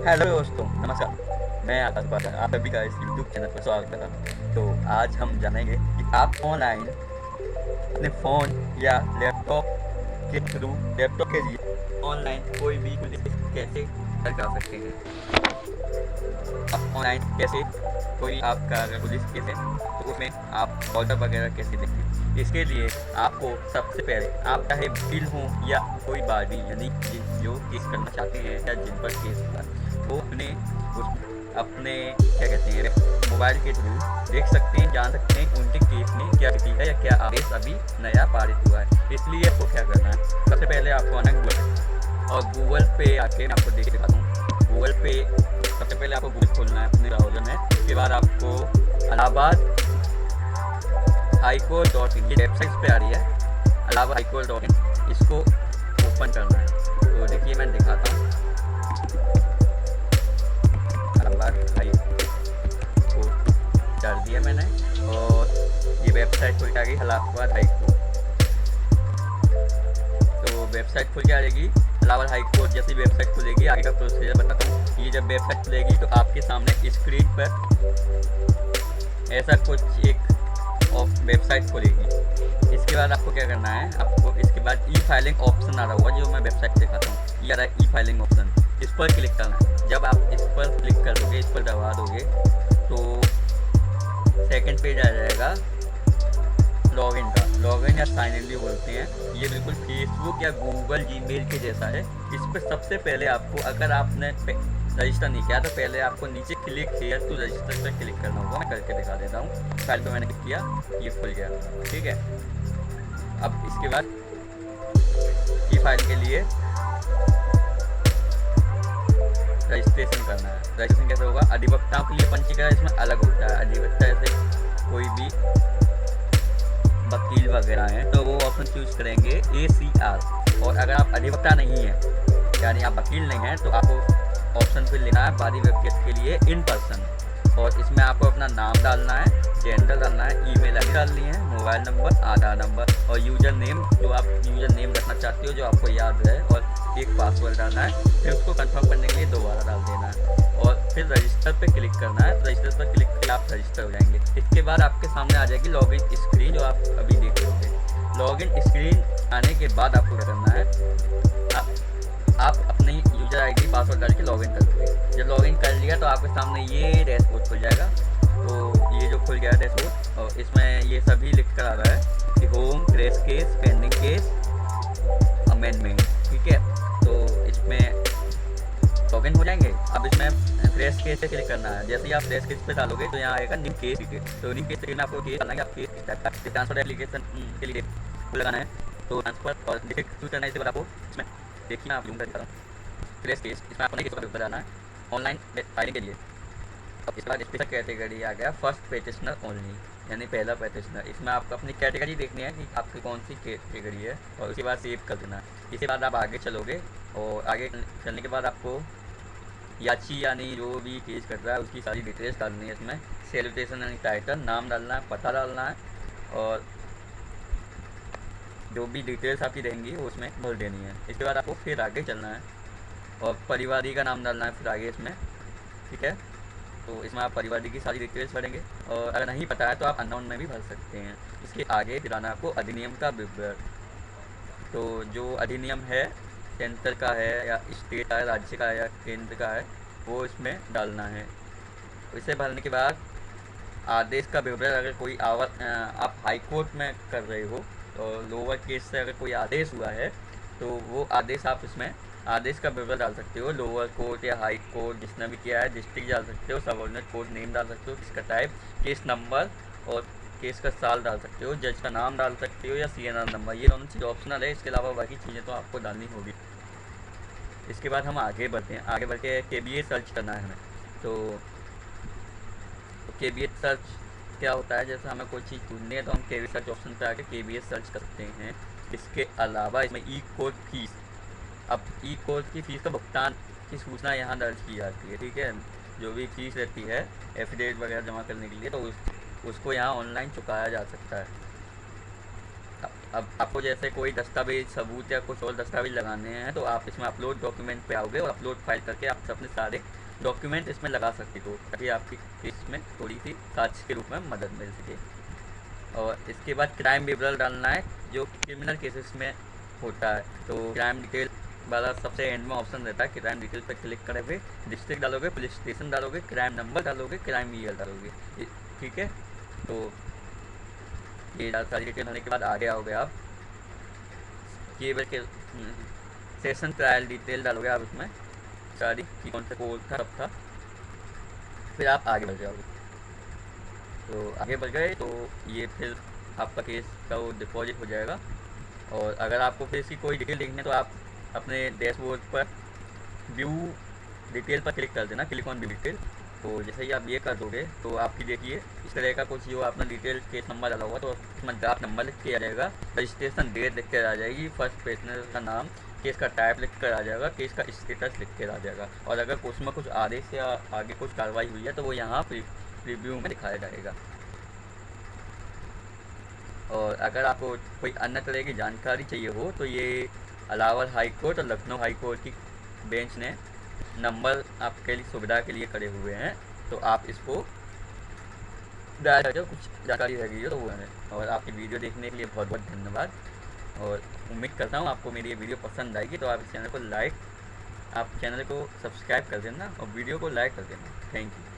Hello दोस्तों, नमस्कार। मैं आकाश बाटा आप सभी का इस यूट्यूब चैनल पर स्वागत करता हूँ। तो आज हम जानेंगे कि आप ऑनलाइन अपने फ़ोन या लैपटॉप के लिए ऑनलाइन कोई भी पुलिस कैसे कर सकते हैं। आप ऑनलाइन कैसे कोई आपका अगर पुलिस केस है तो उसमें आप ऑर्डर वगैरह कैसे देंगे। इसके लिए आपको सबसे पहले आप चाहे वकील हों या कोई बागी यानी जो केस करना चाहते हैं या जिन पर केस होगा वो अपने क्या कहते हैं मोबाइल के थ्रू देख सकते हैं, जान सकते हैं उनके केस में क्या स्थिति है या क्या आदेश अभी नया पारित हुआ है। इसलिए आपको क्या करना है, सबसे पहले आपको आना है गूगल, और गूगल पे आके मैं आपको देख दिखाता हूँ। गूगल पे सबसे पहले आपको गूगल खोलना है अपने ब्राउज़र में। उसके बाद आपको इलाहाबाद हाईकोर्ट डॉट इन, ये वेबसाइट पे आ रही है इलाहाबाद हाईकोर्ट डॉट इन, इसको ओपन करना है। तो देखिए मैं दिखाता हूँ, इलाहाबाद हाई कोर्ट कर दिया मैंने और ये वेबसाइट खुल के आ गई इलाहाबाद हाई कोर्ट। तो वेबसाइट खुल के आ जाएगी इलाहाबाद हाई कोर्ट। जैसी वेबसाइट खुलेगी आगे का प्रोसीजर बताता हूँ। ये जब वेबसाइट खुलेगी तो आपके सामने स्क्रीन पर ऐसा कुछ एक वेबसाइट खुलेगी। इसके बाद आपको क्या करना है, आपको इसके बाद ई फाइलिंग ऑप्शन आ रहा होगा, जो मैं वेबसाइट दिखाता हूँ। ये आ रहा है ई फाइलिंग ऑप्शन, इस पर क्लिक करना है। जब आप इस पर क्लिक कर दोगे, इस पर दबा दोगे तो सेकंड पेज आ जाएगा लॉगिन का। लॉगिन या साइन इन भी बोलते हैं। ये बिल्कुल फेसबुक या गूगल जीमेल के जैसा है। इस पर सबसे पहले आपको, अगर आपने रजिस्टर नहीं किया तो पहले आपको नीचे क्लिक हियर टू रजिस्टर पर क्लिक करना होगा। मैं करके दिखा देता हूँ। फाइल पर मैंने क्लिक किया, ये खुल गया, ठीक है। अब इसके बाद की फाइल के लिए रजिस्ट्रेशन करना है। रजिस्ट्रेशन कैसे होगा, अधिवक्ताओं के लिए पंजीकरण इसमें अलग होता है। अधिवक्ता जैसे कोई भी वकील वगैरह हैं तो वो ऑप्शन चूज करेंगे ACR। और अगर आप अधिवक्ता नहीं हैं यानी आप वकील नहीं हैं तो आपको ऑप्शन पे लेना है बादी व्यक्ति के लिए इन पर्सन। और इसमें आपको अपना नाम डालना है, जेंडर डालना है, ईमेल आईडी डालनी है, मोबाइल नंबर, आधार नंबर और यूज़र नेम, जो आप यूज़र नेम रखना चाहते हो जो आपको याद है, और एक पासवर्ड डालना है। फिर उसको कंफर्म करने के लिए दोबारा डाल देना है और फिर रजिस्टर पे क्लिक करना है। रजिस्टर पर क्लिक करके आप रजिस्टर हो जाएंगे। इसके बाद आपके सामने आ जाएगी लॉगिन स्क्रीन, जो आप अभी देख रहे होंगे। लॉगिन स्क्रीन आने के बाद आपको क्या करना है, आप अपनी यूजर आईडी पासवर्ड डाल के लॉगिन कर दोगे। जब लॉगिन कर लिया तो आपके सामने ये डैशबोर्ड खुल जाएगा। तो ये जो खुल गया डैशबोर्ड, और इसमें ये सभी लिख कर आ रहा है कि home, crash case, pending case, amendment, ठीक है। तो इसमें लॉगिन हो जाएंगे। अब इसमें क्रैश केस से क्लिक करना है। जैसे ही आप क्रैश केस पे डालोगे तो यहाँ आएगा न्यू केस। तो न्यू केस में आपको केस डालना है, आप केस ट्रांसफर एप्लीकेशन के लिए लगाना है। तो ट्रांसफर और चूज करना है। इसके बाद आपको इसमें देखिए मैं आप जूम कर दिखा रहा हूँ। क्रैश केस, इसमें आपको केस का पेपर डालना है ऑनलाइन फाइलिंग के लिए। अब इसके बाद स्पेशल कैटेगरी आ गया फर्स्ट पेटिशनर ओनली, यानी पहला पेटिशनर। इसमें आपको अपनी कैटेगरी देखनी है कि आपकी कौन सी कैटेगरी है और उसके बाद सेव कर देना है। इसके बाद आप आगे चलोगे और आगे चलने के बाद आपको याची यानी जो भी केस कर रहा है उसकी सारी डिटेल्स डालनी है। इसमें सेलिब्रेशन यानी टाइटल, नाम डालना है, पता डालना है और जो भी डिटेल्स आपकी रहेंगी वो उसमें भर देनी है। इसके बाद आपको फिर आगे चलना है और परिवादी का नाम डालना है फिर आगे इसमें, ठीक है। तो इसमें आप परिवादी की सारी डिटेल्स भरेंगे और अगर नहीं पता है तो आप अननोन में भी भर सकते हैं। इसके आगे फिर आना आपको अधिनियम का विवरण। तो जो अधिनियम है सेंटर का है या स्टेट का है, राज्य का है या केंद्र का है, वो इसमें डालना है। इसे भरने के बाद आदेश का विवरण, अगर कोई आप हाई कोर्ट में कर रहे हो तो लोअर केस से अगर कोई आदेश हुआ है तो वो आदेश आप इसमें आदेश का विवरण डाल सकते हो। लोअर कोर्ट या हाई कोर्ट जिसने भी किया है, डिस्ट्रिक्ट डाल सकते हो, सबऑर्डिनेट कोर्ट नेम डाल सकते हो, किसका टाइप, केस नंबर और केस का साल डाल सकते हो, जज का नाम डाल सकते हो या CNR नंबर। ये दोनों चीज़ ऑप्शनल है, इसके अलावा बाकी चीज़ें तो आपको डालनी होगी। इसके बाद हम आगे बढ़ते हैं। आगे बढ़ के KBA सर्च करना है हमें। तो KBA सर्च क्या होता है, जैसे हमें कोई चीज़ ढूंढनी है तो हम KBA सर्च ऑप्शन पर आके KBA सर्च करते हैं। इसके अलावा इसमें ई कोर्ट फीस, अब ई कोर्ट की फ़ीस का भुगतान की सूचना यहाँ दर्ज की जाती है, ठीक है। जो भी फीस रहती है एफिडेविट वगैरह जमा करने के लिए तो उसको यहाँ ऑनलाइन चुकाया जा सकता है। अब आपको जैसे कोई दस्तावेज सबूत या कुछ और दस्तावेज लगाने हैं तो आप इसमें अपलोड डॉक्यूमेंट पे आओगे और अपलोड फाइल करके आप अपने सारे डॉक्यूमेंट इसमें लगा सकते हो, ताकि आपकी केस में थोड़ी सी साक्ष्य के रूप में मदद मिल सके। और इसके बाद क्राइम विवरण डालना है, जो क्रिमिनल केसेस में होता है। तो क्राइम डिटेल वाला सबसे एंड में ऑप्शन रहता है। क्राइम डिटेल पर क्लिक करोगे, डिस्ट्रिक्ट डालोगे, पुलिस स्टेशन डालोगे, क्राइम नंबर डालोगे, क्राइम ईयर डालोगे, ठीक है। तो ये सारी डिटेल होने के बाद आगे आओगे आप केवल के सेशन ट्रायल डिटेल डालोगे आप इसमें सारी, कि कौन सा कोर्ट था, कब था, फिर आप आगे बढ़ जाओगे। तो आगे बढ़ गए तो ये फिर आपका केस का वो डिपॉजिट हो जाएगा। और अगर आपको फिर इसकी कोई डिटेल देखनी है तो आप अपने डैशबोर्ड पर व्यू डिटेल पर क्लिक कर देना, क्लिक ऑन व्यू डिटेल। तो जैसे ही आप ये कर दोगे तो आपकी देखिए इस तरह का कुछ जो आपने डिटेल केस नंबर डाला होगा तो उसमें ड्राफ्ट नंबर लिख के आ जाएगा, रजिस्ट्रेशन डेट लिख कर आ जाएगी, फर्स्ट पेशनर का नाम, केस का टाइप लिख कर आ जाएगा, केस का स्टेटस लिख कर आ जाएगा। और अगर उसमें कुछ आदेश या आगे कुछ कार्रवाई हुई है तो वो यहाँ प्रीव्यू में दिखाया जाएगा। और अगर आपको कोई अन्य तरह की जानकारी चाहिए हो तो ये इलाहाबाद हाई कोर्ट और लखनऊ हाई कोर्ट की बेंच ने नंबर आपके लिए सुविधा के लिए करे हुए हैं, तो आप इसको डायल करके कुछ जानकारी रह गई है तो वो है। और आपकी वीडियो देखने के लिए बहुत बहुत धन्यवाद। और उम्मीद करता हूँ आपको मेरी ये वीडियो पसंद आएगी, तो आप इस चैनल को सब्सक्राइब कर देना और वीडियो को लाइक कर देना। Thank you.